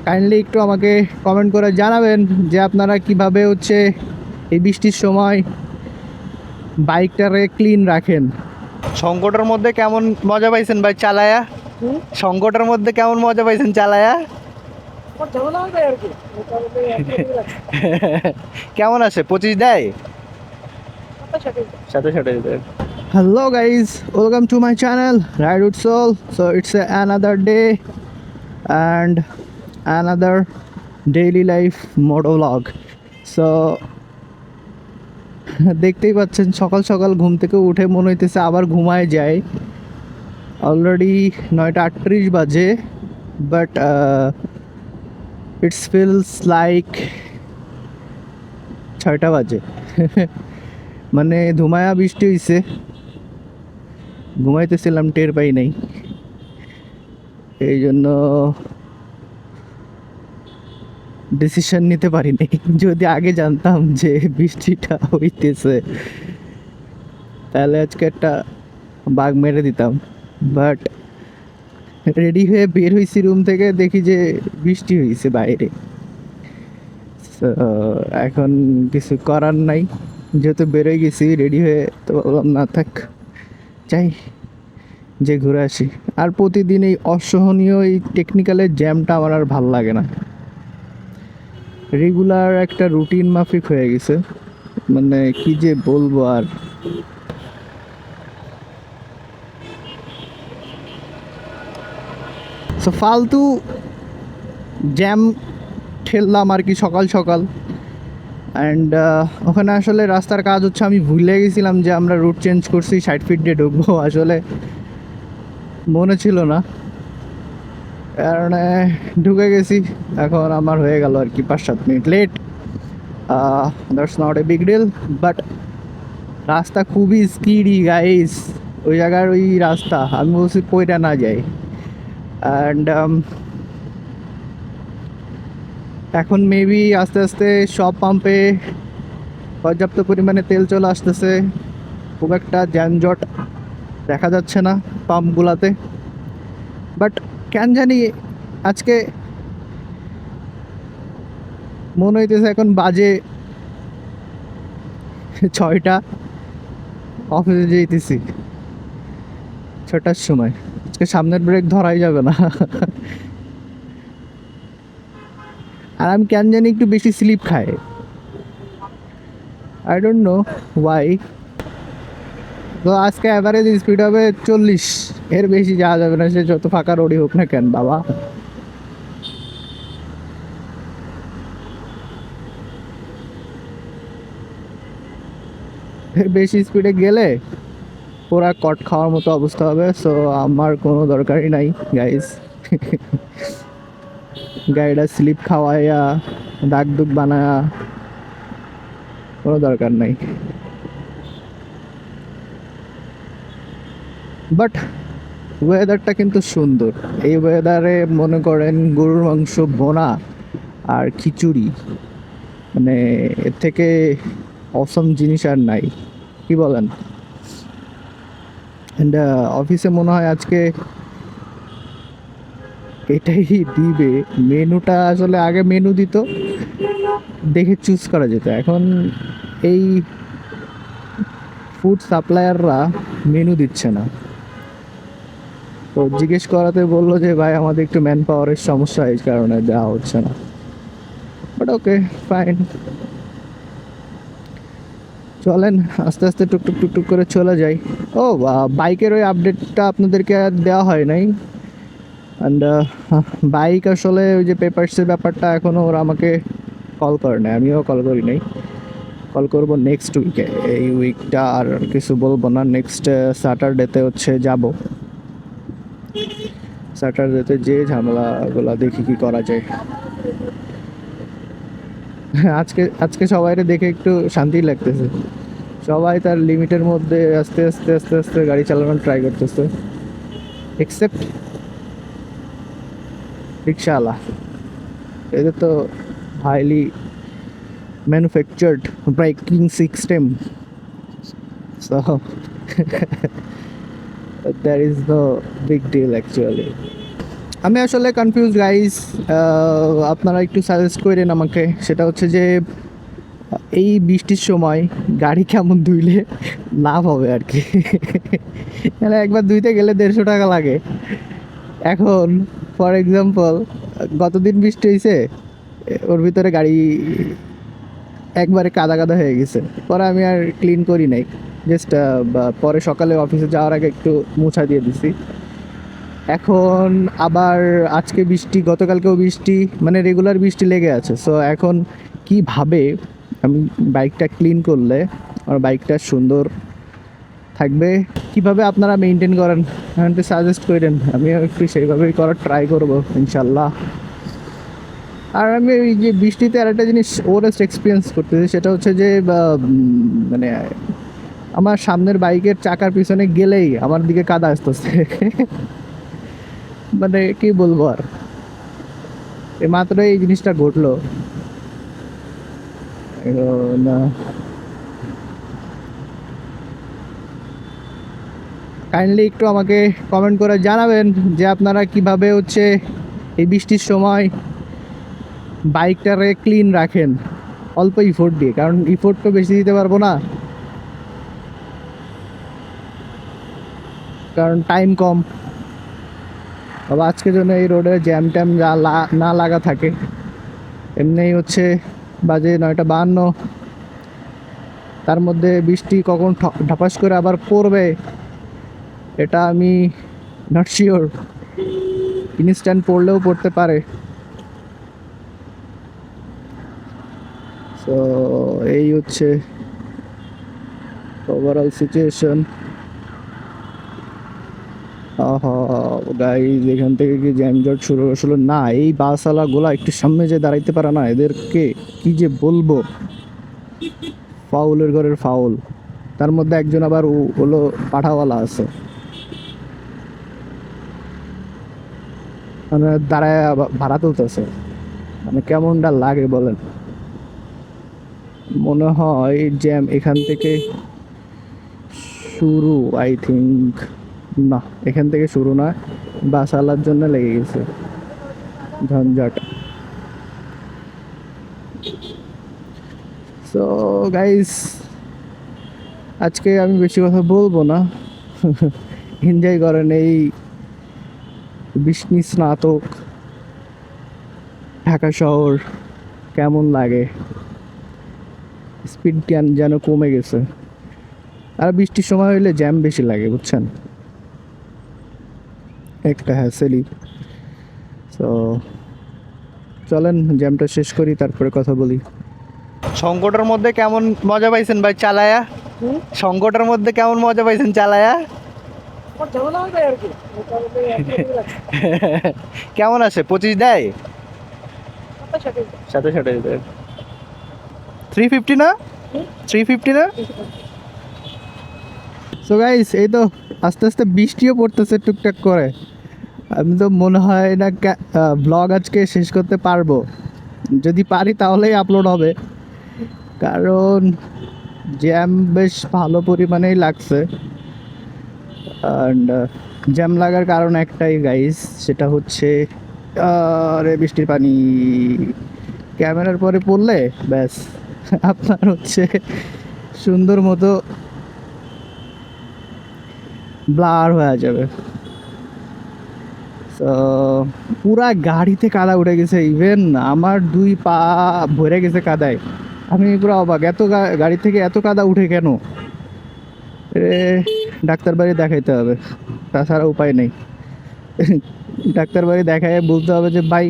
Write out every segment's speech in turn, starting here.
Kindly একটু আমাকে comment করে জানাবেন যে আপনারা কিভাবে হচ্ছে এই বৃষ্টির সময় বাইকটারে ক্লিন রাখেন। সংকটের মধ্যে কেমন মজা পাইছেন ভাই চালায়া? সংকটের মধ্যে কেমন মজা পাইছেন চালায়া? কেমন আছে? 25 দেয়? সাথে সাথে দেয়। Hello guys, welcome to my channel Ride with Soul. So it's another day and another daily life moto vlog. So দেখতেই পাচ্ছেন সকাল সকাল ঘুম থেকে উঠে মনে হইতেছে আবার ঘুমায় যায়। অলরেডি 9:38 বাজে, বাট ইটস ফিলস লাইক 6টা বাজে। মানে ধুমায়া বৃষ্টি হইছে, ঘুমাইতেছিলাম টের পাই নাই, এই জন্য ডিসিশন নিতে পারি নাই। যদি আগে জানতাম যে বৃষ্টিটা হইতেছে তাহলে আজকে একটা বাঘ মেরে দিতাম। বাট রেডি হয়ে বের হয়েছি রুম থেকে, দেখি যে বৃষ্টি হয়েছে বাইরে। So, এখন কিছু করার নাই, যেহেতু বেরোয় গেছি রেডি হয়ে, তো বললাম না থাক, যাই যে ঘুরে আসি। আর প্রতিদিন এই অসহনীয় এই টেকনিক্যালের জ্যামটা আমার আর ভাল লাগে না। রেগুলার একটা রুটিন মাফিক হয়ে গেছে, মানে কি যে বলবো আর। সো ফালতু জ্যাম ঠেললাম আর কি সকাল সকাল। অ্যান্ড ওখানে আসলে রাস্তার কাজ হচ্ছে, আমি ভুলে গেছিলাম যে আমরা রুট চেঞ্জ করছি, 60 ফিট দিয়ে ঢুকবো, আসলে মনে ছিল না, কারণে ঢুকে গেছি। এখন আমার হয়ে গেল আর কি 5-7 minute late. That's not a big deal, but রাস্তা খুবই স্কিডি গাইস। ওই জায়গার ওই রাস্তা আমি বলছি পয়টা না যায়। অ্যান্ড এখন মেবি আস্তে আস্তে সব পাম্পে পর্যাপ্ত পরিমাণে তেল চলে আসতেছে, খুব একটা যানজট দেখা যাচ্ছে না পাম্পগুলাতে। বাট কেন জানি আজকে মনে হইতেছে এখন বাজে 6টা, অফিসে যেতেছি 6টার সময়, আজকে সামনের ব্রেক ধরাই যাবে না। আর আমি কেন জানি একটু বেশি স্লিপ খাই, আই ডোন্ট নো ওয়াই। তো আজকে অ্যাভারেজ স্পিড হবে 40, এর বেশি যাওয়া যাবে না, সে যত ফাঁকা রোডই হোক না কেন বাবা। এর বেশি স্পিডে গেলে পুরা কট খাওয়ার মতো অবস্থা হবে। সো আমার কোনো দরকারই নাই গাইস, গাড়িটা স্লিপ খাওয়াইয়া দাগ দুগ বানায়া কোনো দরকার নাই। বাট ওয়েদারটা কিন্তু সুন্দর। এই ওয়েদারে মনে করেন গরুর মাংস ভোনা আর খিচুড়ি, মানে এর থেকে অসম জিনিস আর নাই, কি বলেন? অ্যান্ড অফিসে মনে হয় আজকে এটাই দিবে। মেনুটা আসলে আগে মেনু দিত, দেখে চুজ করা যেত। এখন এই ফুড সাপ্লায়াররা মেনু দিচ্ছে না। তো জিজ্ঞেস করাতে বললো যে ভাই আমাদের একটু ম্যান পাওয়ারের সমস্যা, এই কারণে দেওয়া হচ্ছে না। বাট ওকে ফাইন, চলেন আস্তে আস্তে টুকটুক টুকটুক করে চলে যাই। ও বাইকের ওই আপডেটটা আপনাদেরকে আর দেওয়া হয় নাই। অ্যান্ড বাইক আসলে ওই যে পেপারসের ব্যাপারটা এখনও ওরা আমাকে কল করে নাই, আমিও কল করি নাই। কল করব নেক্সট উইকে, এই উইকটা আর কিছু বলবো না। নেক্সট স্যাটারডেতে হচ্ছে যাব, স্যাটারডেতে যে ঝামেলাগুলো দেখি কি করা যায়। আজকে আজকে সবাইরে দেখে একটু শান্তি লাগতেছে, সবাই তার লিমিটের মধ্যে আস্তে আস্তে আস্তে আস্তে গাড়ি চালানোর ট্রাই করতেছে, এক্সেপ্ট রিক্সাওয়ালা। এদের তো highly manufactured braking system, so that is the big deal actually. আমি আসলে কনফিউজ গাইস, আপনারা একটু সাজেস্ট করেন আমাকে। সেটা হচ্ছে যে এই বৃষ্টির সময় গাড়ি কেমন ধুইলে লাভ হবে আর কি। মানে একবার ধুইতে গেলে 150 টাকা লাগে। এখন ফর এক্সাম্পল গতদিন বৃষ্টি হয়েছে, ওর ভিতরে গাড়ি একবারে কাদা কাদা হয়ে গেছে। পরে আমি আর ক্লিন করি নাই, জাস্ট পরে সকালে অফিসে যাওয়ার আগে একটু মোছা দিয়ে দিছি। এখন আবার আজকে বৃষ্টি, গতকালকেও বৃষ্টি, মানে রেগুলার বৃষ্টি লেগে আছে। সো এখন কিভাবে আমি বাইকটা ক্লিন করলে আমার বাইকটা সুন্দর থাকবে, কিভাবে আপনারা মেনটেন করেন একটু সাজেস্ট করেন, আমিও একটু সেইভাবেই করার ট্রাই করব ইনশাল্লাহ। আর আমি এই যে বৃষ্টিতে আর একটা জিনিস ওরেস্ট এক্সপিরিয়েন্স করতেছি, সেটা হচ্ছে যে মানে আমার সামনের বাইকের চাকার পিছনে গেলেই আমার দিকে কাদা আসতেছে। মানে কি বলবো আর, এই মাত্র এই জিনিসটা ঘটলো। না, কাইন্ডলি একটু আমাকে কমেন্ট করে জানাবেন যে আপনারা কিভাবে হচ্ছে এই বৃষ্টির সময় বাইকটারে ক্লিন রাখেন অল্প ইফোর্ট দিয়ে, কারণ ইফোর্ট তো বেশি দিতে পারবো না, কারণ টাইম কম। আবার আজকের জন্য এই রোডে জ্যাম ট্যাম না লাগা থাকে। এমনিই হচ্ছে বাজে 9:52, তার মধ্যে বৃষ্টি কখন ঢাপাস করে আবার পড়বে এটা আমি নট শিওর। ইনস্ট্যান্ট পড়লেও পড়তে পারে। সো এই হচ্ছে ওভারঅল সিচুয়েশন। গাইজ এখান থেকে কি জ্যামজট শুরু আসলে না, এই বাসওয়ালাগুলা একটু সামনে যে দাঁড়াইতে পারে না, এদেরকে কি যে বলবো, ফাউলের ঘরের ফাউল। তার মধ্যে একজন আবার হলো পাঠাওয়ালা আছে, মানে দাঁড়ায় ভাড়া তুলতেছে। মানে কেমনটা লাগে বলেন। মনে হয় জ্যাম এখান থেকে শুরু, আই থিঙ্ক। না, এখান থেকে শুরু না, বাসওয়ালার জন্য লেগে গেছে ঝঞ্ঝাট। সো গাইস, আজকে আমি বেশি কথা বলবো না। এনজয় করেন এই বিষ্ণু স্নাতক ঢাকা শহর কেমন লাগে। স্পিড যেন কমে গেছে, আর বৃষ্টির সময় হইলে জ্যাম বেশি লাগে বুঝছেন, একটা হ্যাসেলি। তো চলেন জ্যামটা শেষ করি, তারপরে কথা বলি। সংকটের মধ্যে কেমন মজা পাইছেন ভাই চালায়া? সংকটের মধ্যে কেমন মজা পাইছেন চালায়া? কেমন আছে? 25 দেয়, 27 দেয়। 350 না, 350 না। সো গাইস, এই তো আস্তে আস্তে বৃষ্টিও পড়তেছে টুকটাক করে। আমি তো মনে হয় না ব্লগ আজকে শেষ করতে পারবো। যদি পারি তাহলেই আপলোড হবে, কারণ জ্যাম বেশ ভালো পরিমাণেই লাগছে। অ্যান্ড জ্যাম লাগার কারণ একটাই গাইস, সেটা হচ্ছে আরে বৃষ্টির পানি ক্যামেরার পরে পড়লে ব্যাস আপনার হচ্ছে সুন্দর মতো ব্লার হয়ে যাবে। তো পুরা গাড়িতে কাদা উঠে গেছে, ইভেন আমার 2 পা ভরে গেছে কাদায়। আমি পুরো অবাক, এত গাড়ি থেকে এত কাদা উঠে কেন? ডাক্তার বাড়ি দেখাইতে হবে, তাছাড়া উপায় নেই। ডাক্তার বাড়ি দেখায় বলতে হবে যে ভাই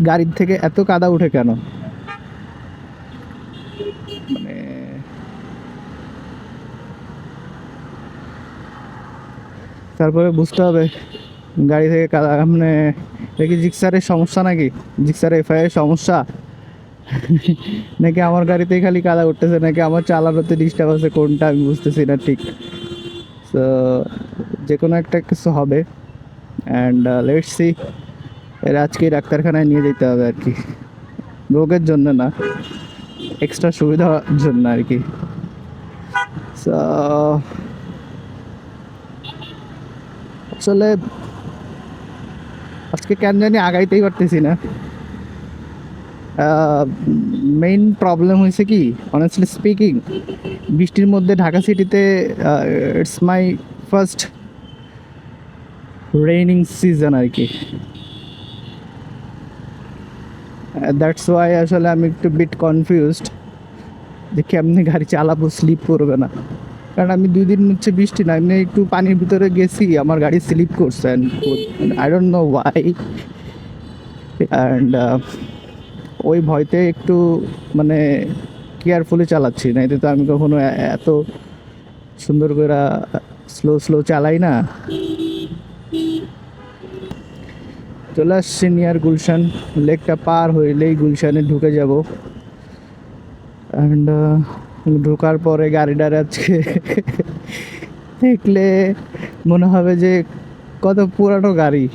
গাড়ির থেকে এত কাদা উঠে কেন। মানে তারপরে বুঝতে হবে গাড়ি থেকে কাদা, মানে দেখি জিক্সারের সমস্যা নাকি, জিক্সার এফআইআর সমস্যা, নাকি আমার গাড়িতেই খালি কাদা উঠতেছে, নাকি আমার চালানোতে ডিস্টার্ব আছে, কোনটা আমি বুঝতেছি না ঠিক। তো যে কোনো একটা কিছু হবে। অ্যান্ড লেটস সি, এর আজকেই ডাক্তারখানায় নিয়ে যেতে হবে আর কি, রোগের জন্য না, এক্সট্রা সুবিধার জন্য আর কি। সো আসলে আজকে কেন জানি আগাইতেই পারতেছি না। মেইন প্রবলেম হয়েছে কি, অনেস্টলি স্পিকিং, বৃষ্টির মধ্যে ঢাকা সিটিতে it's my first raining season আর কি। দ্যাটস ওয়াই আসলে আমি একটু বিট কনফিউজড যে কেমনি গাড়ি চালাবো, স্লিপ করবে না। কারণ আমি 2 দিন হচ্ছে বৃষ্টি না, এমনি একটু পানির ভিতরে গেছি, আমার গাড়ি স্লিপ করছে, I don't know Y. And ওই ভয়তে একটু মানে কেয়ারফুলি চালাচ্ছি, না এতে তো আমি কখনো এত সুন্দর করে স্লো স্লো চালাই না। চলে আসছি নিয়ার গুলশান, লেকটা পার হইলেই গুলশানে ঢুকে যাব। অ্যান্ড ঢোকার পরে গাড়িটার আজকে দেখলে মনে হবে যে কত পুরানো গাড়ি,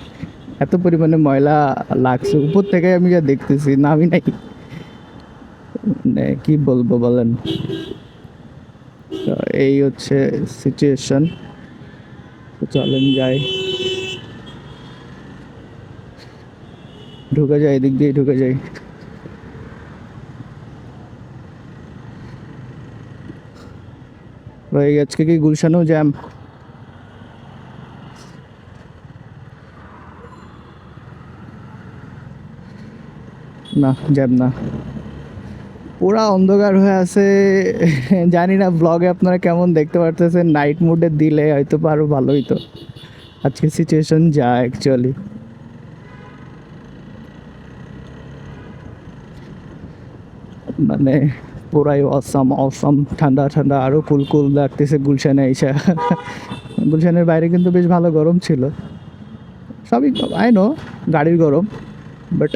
এত পরিমাণে ময়লা লাগছে উপর থেকে, আমি যা দেখতেছি নামি নাই, মানে কি বলবো বলেন। তো এই হচ্ছে সিচুয়েশন, চলেন যাই, ঢুকে যাই, এদিক দিয়ে ঢুকে যাই। ভাই আজকে কি গুলশানেও জ্যাম? না, জ্যাম না, পুরা অন্ধকার হয়ে আছে। জানি না ব্লগে আপনারা কেমন দেখতে পারতেছেন, নাইট মোডে দিলে হয়তো আরো ভালো হইতো। আজকে সিচুয়েশন যা অ্যাকচুয়ালি, মানে পুরাই অসম অসম, ঠান্ডা ঠান্ডা, আরও কুল কুল লাগতেছে গুলশানে এসে। গুলশানের বাইরে কিন্তু বেশ ভালো গরম ছিল, সবই আই নো গাড়ির গরম, বাট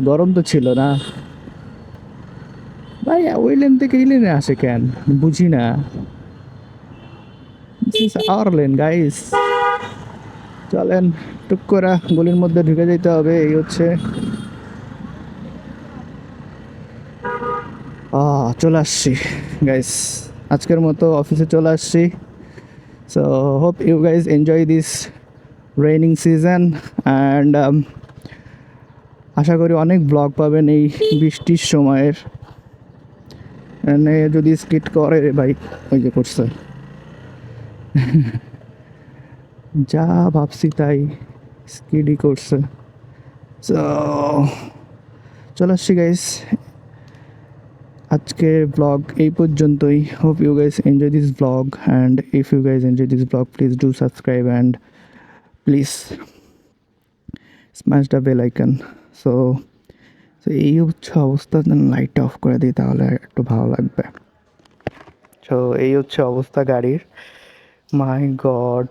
গরম তো ছিল না ভাই। ওই লেন থেকে এই লেনে আসে কেন বুঝি না। This is our lane guys. চলেন টুক করে গলির মধ্যে ঢুকে যেতে হবে, এই হচ্ছে। চলে আসছি গাইস, আজকের মতো অফিসে চলে আসছি। So hope you guys enjoy this raining season, and আশা করি অনেক ব্লগ পাবেন এই বৃষ্টির সময়ের। মানে যদি স্কিট করে ভাই, ওই যে করছে, যা ভাবছি তাই স্কিডই করছে। সো চলে আসছি গাইস, আজকের ব্লগ এই পর্যন্তই। Hope you guys enjoy this blog, and if you guys enjoy this blog please do subscribe and please smash the bell icon. So এই হচ্ছে অবস্থা, লাইটটা অফ করে দিই তাহলে একটু ভালো লাগবে। সো এই হচ্ছে অবস্থা গাড়ির, মাই গড।